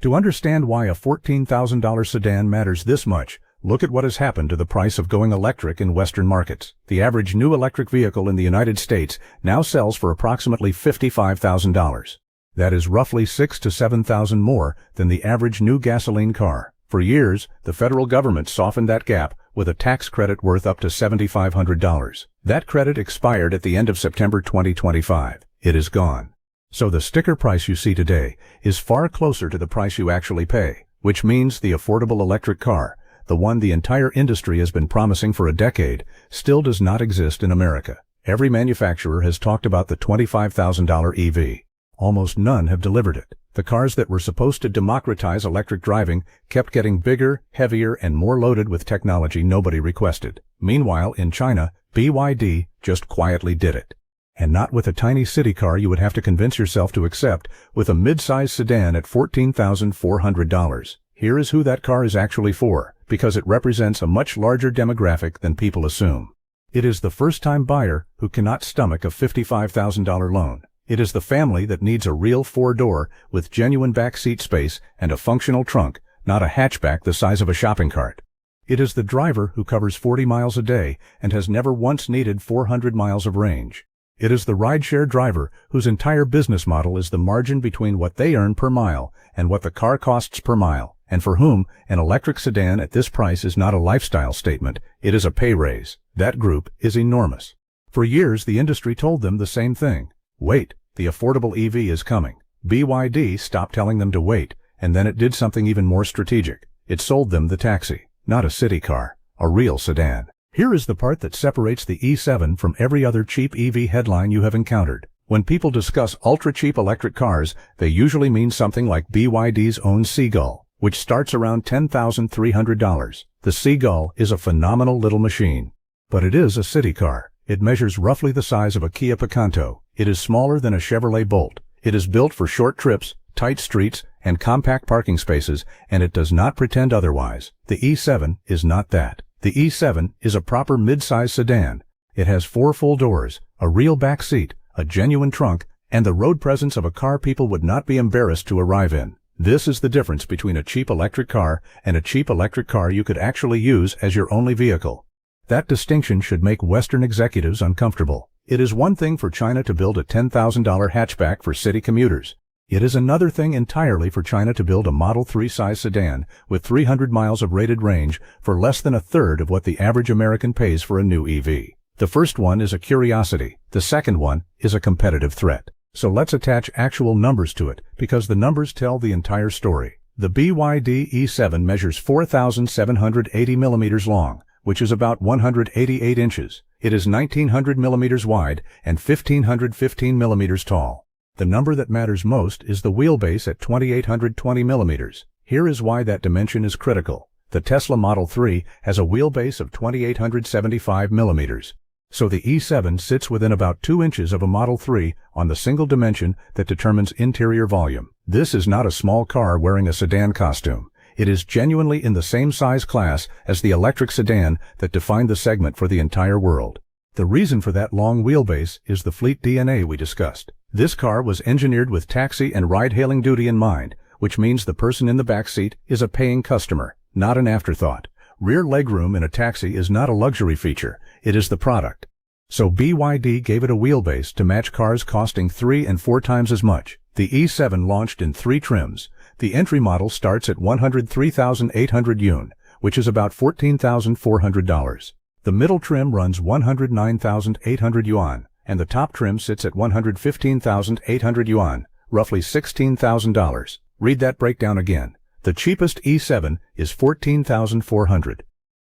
To understand why a $14,000 sedan matters this much, look at what has happened to the price of going electric in Western markets. The average new electric vehicle in the United States now sells for approximately $55,000. That is roughly $6,000 to $7,000 more than the average new gasoline car. For years, the federal government softened that gap with a tax credit worth up to $7,500. That credit expired at the end of September 2025. It is gone. So the sticker price you see today is far closer to the price you actually pay, which means the affordable electric car, the one the entire industry has been promising for a decade, still does not exist in America. Every manufacturer has talked about the $25,000 EV. Almost none have delivered it. The cars that were supposed to democratize electric driving kept getting bigger, heavier, and more loaded with technology nobody requested. Meanwhile, in China, BYD just quietly did it. And not with a tiny city car you would have to convince yourself to accept, with a mid-size sedan at $14,400. Here is who that car is actually for, because it represents a much larger demographic than people assume. It is the first-time buyer who cannot stomach a $55,000 loan. It is the family that needs a real four-door with genuine back seat space and a functional trunk, not a hatchback the size of a shopping cart. It is the driver who covers 40 miles a day and has never once needed 400 miles of range. It is the rideshare driver whose entire business model is the margin between what they earn per mile and what the car costs per mile, and for whom an electric sedan at this price is not a lifestyle statement, it is a pay raise. That group is enormous. For years the industry told them the same thing. Wait, the affordable EV is coming. BYD stopped telling them to wait, and then it did something even more strategic. It sold them the taxi, not a city car, a real sedan. Here is the part that separates the E7 from every other cheap EV headline you have encountered. When people discuss ultra-cheap electric cars, they usually mean something like BYD's own Seagull, which starts around $10,300. The Seagull is a phenomenal little machine. But it is a city car. It measures roughly the size of a Kia Picanto. It is smaller than a Chevrolet Bolt. It is built for short trips, tight streets, and compact parking spaces, and it does not pretend otherwise. The E7 is not that. The E7 is a proper mid-size sedan. It has 4 full doors, a real back seat, a genuine trunk, and the road presence of a car people would not be embarrassed to arrive in. This is the difference between a cheap electric car and a cheap electric car you could actually use as your only vehicle. That distinction should make Western executives uncomfortable. It is one thing for China to build a $10,000 hatchback for city commuters. It is another thing entirely for China to build a Model 3 size sedan with 300 miles of rated range for less than a third of what the average American pays for a new EV. The first one is a curiosity. The second one is a competitive threat. So let's attach actual numbers to it, because the numbers tell the entire story. The BYD E7 measures 4,780 millimeters long, which is about 188 inches. It is 1,900 millimeters wide and 1,515 millimeters tall. The number that matters most is the wheelbase at 2,820 millimeters. Here is why that dimension is critical. The Tesla Model 3 has a wheelbase of 2,875 millimeters. So the E7 sits within about 2 inches of a Model 3 on the single dimension that determines interior volume. This is not a small car wearing a sedan costume. It is genuinely in the same size class as the electric sedan that defined the segment for the entire world. The reason for that long wheelbase is the fleet DNA we discussed. This car was engineered with taxi and ride-hailing duty in mind, which means the person in the back seat is a paying customer, not an afterthought. Rear legroom in a taxi is not a luxury feature, it is the product. So BYD gave it a wheelbase to match cars costing 3 and 4 times as much. The E7 launched in 3 trims. The entry model starts at 103,800 yuan, which is about $14,400. The middle trim runs 109,800 yuan, and the top trim sits at 115,800 yuan, roughly $16,000. Read that breakdown again. The cheapest E7 is $14,400.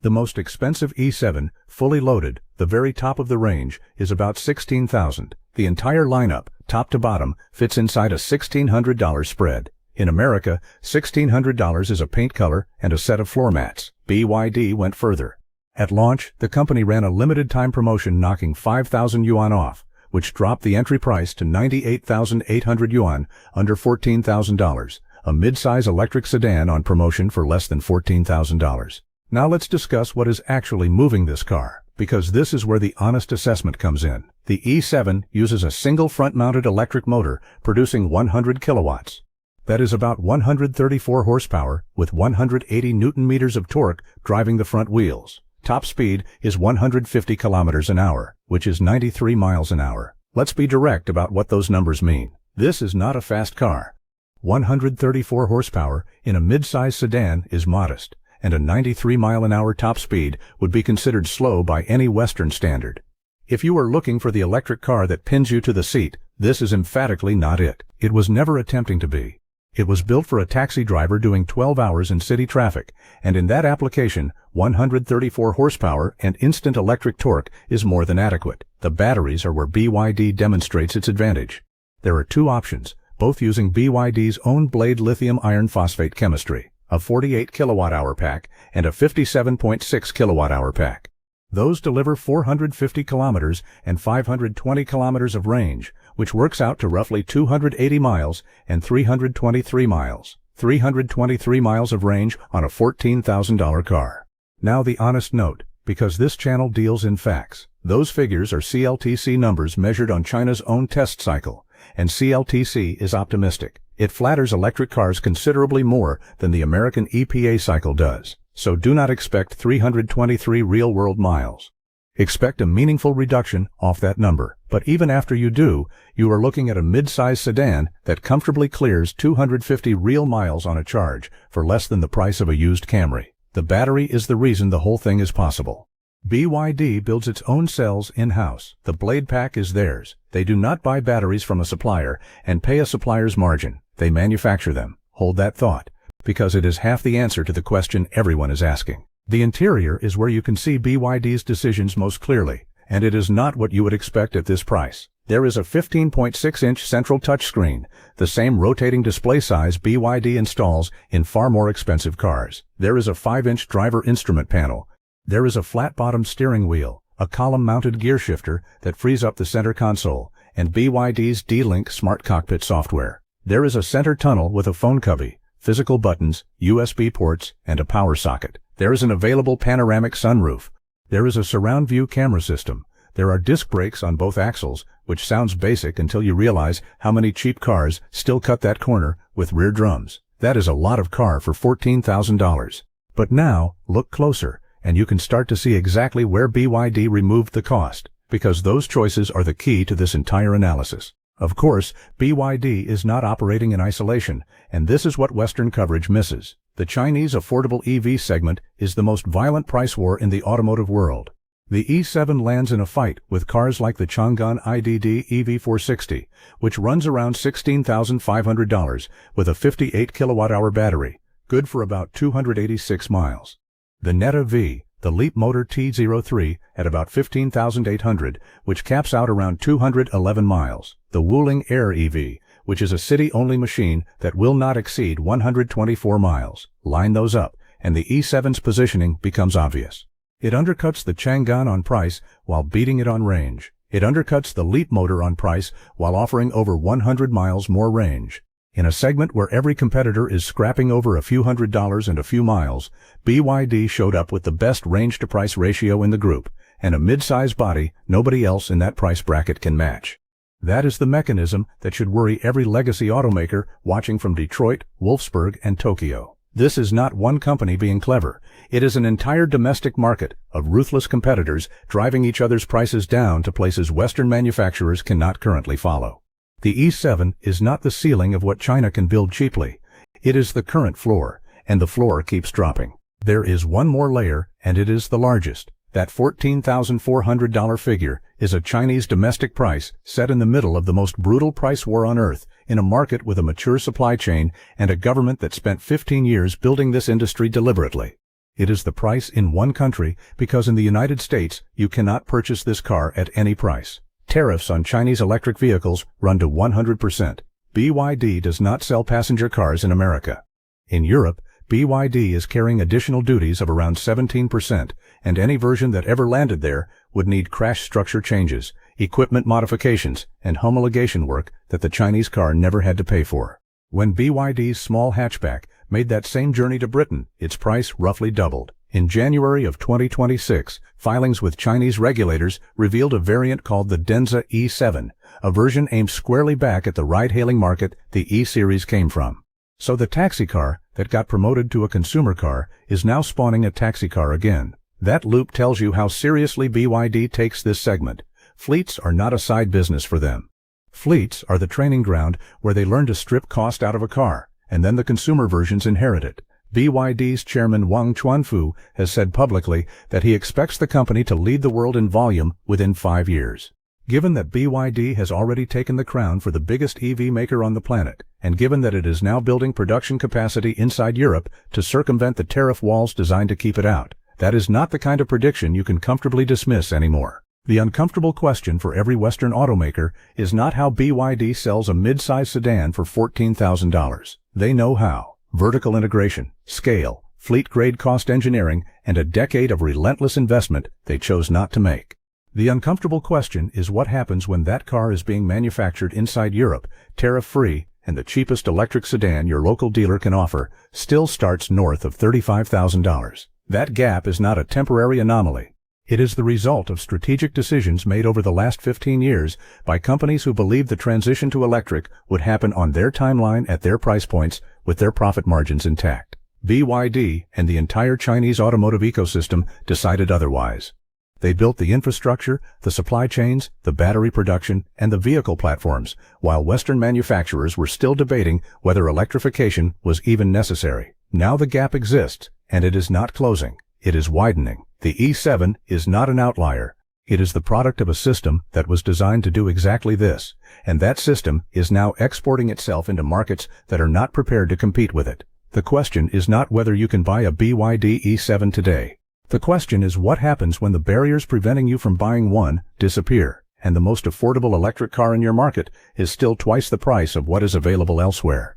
The most expensive E7, fully loaded, the very top of the range, is about $16,000. The entire lineup, top to bottom, fits inside a $1,600 spread. In America, $1,600 is a paint color and a set of floor mats. BYD went further. At launch, the company ran a limited-time promotion knocking 5,000 yuan off, which dropped the entry price to 98,800 yuan, under $14,000, a mid-size electric sedan on promotion for less than $14,000. Now let's discuss what is actually moving this car, because this is where the honest assessment comes in. The E7 uses a single front-mounted electric motor producing 100 kilowatts. That is about 134 horsepower with 180 Newton-meters of torque driving the front wheels. Top speed is 150 kilometers an hour, which is 93 miles an hour. Let's be direct about what those numbers mean. This is not a fast car. 134 horsepower in a mid-size sedan is modest, and a 93 mile an hour top speed would be considered slow by any Western standard. If you are looking for the electric car that pins you to the seat, this is emphatically not it. It was never attempting to be. It was built for a taxi driver doing 12 hours in city traffic, and in that application, 134 horsepower and instant electric torque is more than adequate. The batteries are where BYD demonstrates its advantage. There are two options, both using BYD's own blade lithium iron phosphate chemistry, a 48 kilowatt-hour pack and a 57.6 kilowatt-hour pack. Those deliver 450 kilometers and 520 kilometers of range, which works out to roughly 280 miles and 323 miles. 323 miles of range on a $14,000 car. Now the honest note, because this channel deals in facts. Those figures are CLTC numbers measured on China's own test cycle, and CLTC is optimistic. It flatters electric cars considerably more than the American EPA cycle does, so do not expect 323 real-world miles. Expect a meaningful reduction off that number, but even after you do, you are looking at a mid-size sedan that comfortably clears 250 real miles on a charge for less than the price of a used Camry. The battery is the reason the whole thing is possible. BYD builds its own cells in-house. The blade pack is theirs. They do not buy batteries from a supplier and pay a supplier's margin. They manufacture them. Hold that thought, because it is half the answer to the question everyone is asking. The interior is where you can see BYD's decisions most clearly, and it is not what you would expect at this price. There is a 15.6-inch central touchscreen, the same rotating display size BYD installs in far more expensive cars. There is a 5-inch driver instrument panel. There is a flat-bottom steering wheel, a column-mounted gear shifter that frees up the center console, and BYD's D-Link smart cockpit software. There is a center tunnel with a phone cubby, physical buttons, USB ports, and a power socket. There is an available panoramic sunroof. There is a surround view camera system. There are disc brakes on both axles, which sounds basic until you realize how many cheap cars still cut that corner with rear drums. That is a lot of car for $14,000. But now, look closer, and you can start to see exactly where BYD removed the cost, because those choices are the key to this entire analysis. Of course, BYD is not operating in isolation, and this is what Western coverage misses. The Chinese affordable EV segment is the most violent price war in the automotive world. The E7 lands in a fight with cars like the Changan IDD EV460, which runs around $16,500 with a 58 kilowatt-hour battery, good for about 286 miles. The Neta V, the Leap Motor T03 at about 15,800, which caps out around 211 miles. The Wuling Air EV, which is a city-only machine that will not exceed 124 miles. Line those up, and the E7's positioning becomes obvious. It undercuts the Changan on price while beating it on range. It undercuts the Leap motor on price while offering over 100 miles more range. In a segment where every competitor is scrapping over a few $100s and a few miles, BYD showed up with the best range-to-price ratio in the group, and a mid-size body nobody else in that price bracket can match. That is the mechanism that should worry every legacy automaker watching from Detroit, Wolfsburg, and Tokyo. This is not one company being clever. It is an entire domestic market of ruthless competitors driving each other's prices down to places Western manufacturers cannot currently follow. The E7 is not the ceiling of what China can build cheaply. It is the current floor, and the floor keeps dropping. There is one more layer, and it is the largest. That $14,400 figure is a Chinese domestic price set in the middle of the most brutal price war on earth, in a market with a mature supply chain and a government that spent 15 years building this industry deliberately. It is the price in one country because in the United States you cannot purchase this car at any price. Tariffs on Chinese electric vehicles run to 100%. BYD does not sell passenger cars in America. In Europe, BYD is carrying additional duties of around 17%, and any version that ever landed there would need crash structure changes, equipment modifications, and homologation work that the Chinese car never had to pay for. When BYD's small hatchback made that same journey to Britain, its price roughly doubled. In January of 2026, filings with Chinese regulators revealed a variant called the Denza E7, a version aimed squarely back at the ride-hailing market the E-Series came from. So the taxi car that got promoted to a consumer car is now spawning a taxi car again. That loop tells you how seriously BYD takes this segment. Fleets are not a side business for them. Fleets are the training ground where they learn to strip cost out of a car, and then the consumer versions inherit it. BYD's chairman Wang Chuanfu has said publicly that he expects the company to lead the world in volume within 5 years. Given that BYD has already taken the crown for the biggest EV maker on the planet, and given that it is now building production capacity inside Europe to circumvent the tariff walls designed to keep it out, that is not the kind of prediction you can comfortably dismiss anymore. The uncomfortable question for every Western automaker is not how BYD sells a mid-size sedan for $14,000. They know how. Vertical integration, scale, fleet-grade cost engineering, and a decade of relentless investment they chose not to make. The uncomfortable question is what happens when that car is being manufactured inside Europe, tariff-free, and the cheapest electric sedan your local dealer can offer still starts north of $35,000. That gap is not a temporary anomaly. It is the result of strategic decisions made over the last 15 years by companies who believed the transition to electric would happen on their timeline at their price points with their profit margins intact. BYD and the entire Chinese automotive ecosystem decided otherwise. They built the infrastructure, the supply chains, the battery production, and the vehicle platforms, while Western manufacturers were still debating whether electrification was even necessary. Now the gap exists, and it is not closing. It is widening. The E7 is not an outlier. It is the product of a system that was designed to do exactly this, and that system is now exporting itself into markets that are not prepared to compete with it. The question is not whether you can buy a BYD E7 today. The question is what happens when the barriers preventing you from buying one disappear, and the most affordable electric car in your market is still twice the price of what is available elsewhere.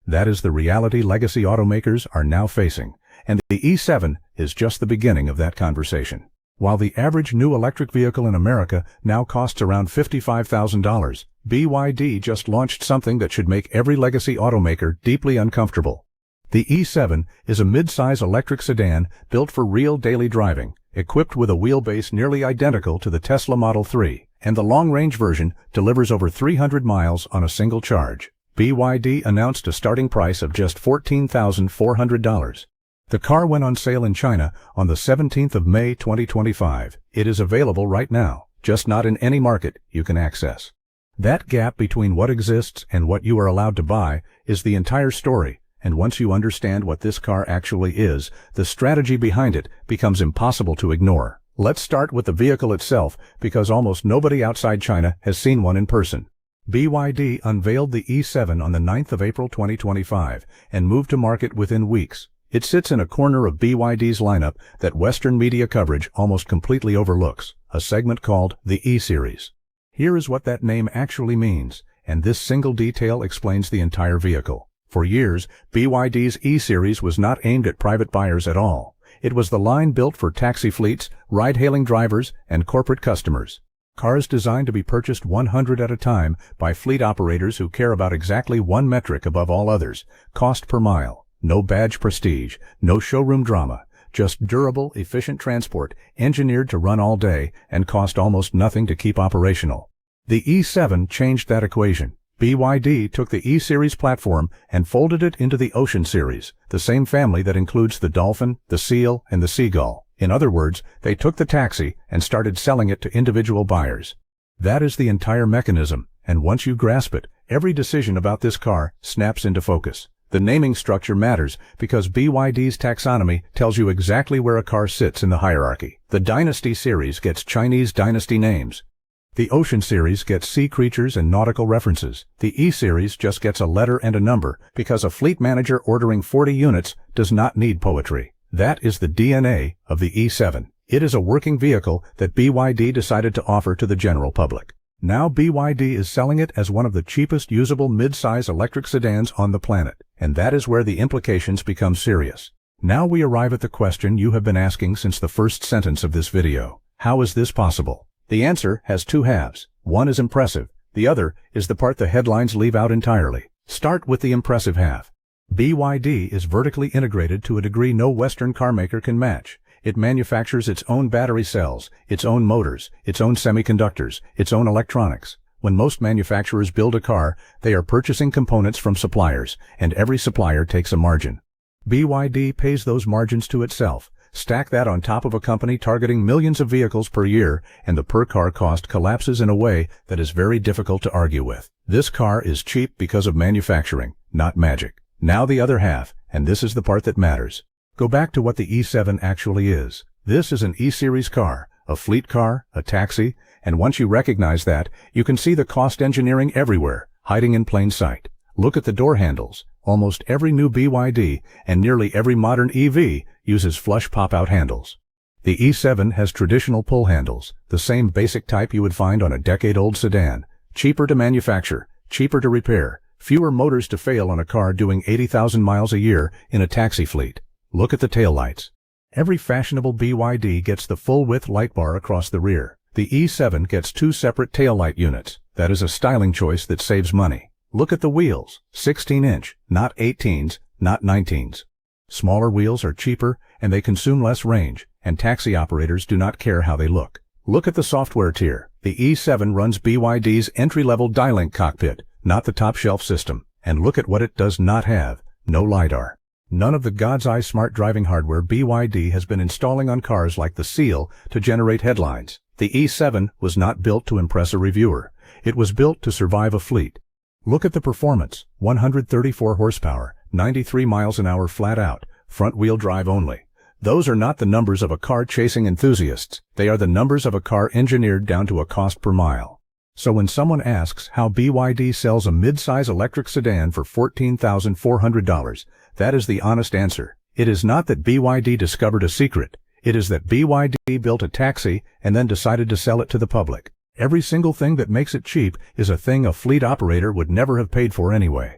That is the reality legacy automakers are now facing, and the E7 is just the beginning of that conversation. While the average new electric vehicle in America now costs around $55,000, BYD just launched something that should make every legacy automaker deeply uncomfortable. The E7 is a mid-size electric sedan built for real daily driving, equipped with a wheelbase nearly identical to the Tesla Model 3, and the long-range version delivers over 300 miles on a single charge. BYD announced a starting price of just $14,400. The car went on sale in China on the 17th of May 2025. It is available right now, just not in any market you can access. That gap between what exists and what you are allowed to buy is the entire story. And once you understand what this car actually is, the strategy behind it becomes impossible to ignore. Let's start with the vehicle itself, because almost nobody outside China has seen one in person. BYD unveiled the E7 on the 9th of April 2025 and moved to market within weeks. It sits in a corner of BYD's lineup that Western media coverage almost completely overlooks, a segment called the E-Series. Here is what that name actually means, and this single detail explains the entire vehicle. For years, BYD's E-Series was not aimed at private buyers at all. It was the line built for taxi fleets, ride-hailing drivers, and corporate customers. Cars designed to be purchased 100 at a time by fleet operators who care about exactly one metric above all others: cost per mile. No badge prestige, no showroom drama, just durable, efficient transport engineered to run all day and cost almost nothing to keep operational. The E7 changed that equation. BYD took the E-Series platform and folded it into the Ocean Series, the same family that includes the Dolphin, the Seal, and the Seagull. In other words, they took the taxi and started selling it to individual buyers. That is the entire mechanism, and once you grasp it, every decision about this car snaps into focus. The naming structure matters because BYD's taxonomy tells you exactly where a car sits in the hierarchy. The Dynasty series gets Chinese dynasty names. The Ocean series gets sea creatures and nautical references. The E-Series just gets a letter and a number because a fleet manager ordering 40 units does not need poetry. That is the DNA of the E7. It is a working vehicle that BYD decided to offer to the general public. Now BYD is selling it as one of the cheapest usable mid-size electric sedans on the planet, and that is where the implications become serious. Now we arrive at the question you have been asking since the first sentence of this video. How is this possible? The answer has two halves. One is impressive. The other is the part the headlines leave out entirely. Start with the impressive half. BYD is vertically integrated to a degree no Western carmaker can match. It manufactures its own battery cells, its own motors, its own semiconductors, its own electronics. When most manufacturers build a car, they are purchasing components from suppliers, and every supplier takes a margin. BYD pays those margins to itself. Stack that on top of a company targeting millions of vehicles per year, and the per-car cost collapses in a way that is very difficult to argue with. This car is cheap because of manufacturing, not magic. Now the other half, and this is the part that matters. Go back to what the E7 actually is. This is an E-Series car, a fleet car, a taxi, and once you recognize that, you can see the cost engineering everywhere, hiding in plain sight. Look at the door handles. Almost every new BYD and nearly every modern EV uses flush pop-out handles. The E7 has traditional pull handles, the same basic type you would find on a decade-old sedan. Cheaper to manufacture, cheaper to repair, fewer motors to fail on a car doing 80,000 miles a year in a taxi fleet. Look at the taillights. Every fashionable BYD gets the full-width light bar across the rear. The E7 gets 2 separate taillight units. That is a styling choice that saves money. Look at the wheels. 16-inch, not 18s, not 19s. Smaller wheels are cheaper and they consume less range, and taxi operators do not care how they look. Look at the software tier. The E7 runs BYD's entry-level D-Link cockpit, not the top-shelf system. And look at what it does not have. No LiDAR. None of the God's Eye smart driving hardware BYD has been installing on cars like the Seal to generate headlines. The E7 was not built to impress a reviewer. It was built to survive a fleet. Look at the performance. 134 horsepower, 93 miles an hour flat out, front-wheel drive only. Those are not the numbers of a car chasing enthusiasts. They are the numbers of a car engineered down to a cost per mile. So when someone asks how BYD sells a mid-size electric sedan for $14,400, that is the honest answer. It is not that BYD discovered a secret. It is that BYD built a taxi and then decided to sell it to the public. Every single thing that makes it cheap is a thing a fleet operator would never have paid for anyway.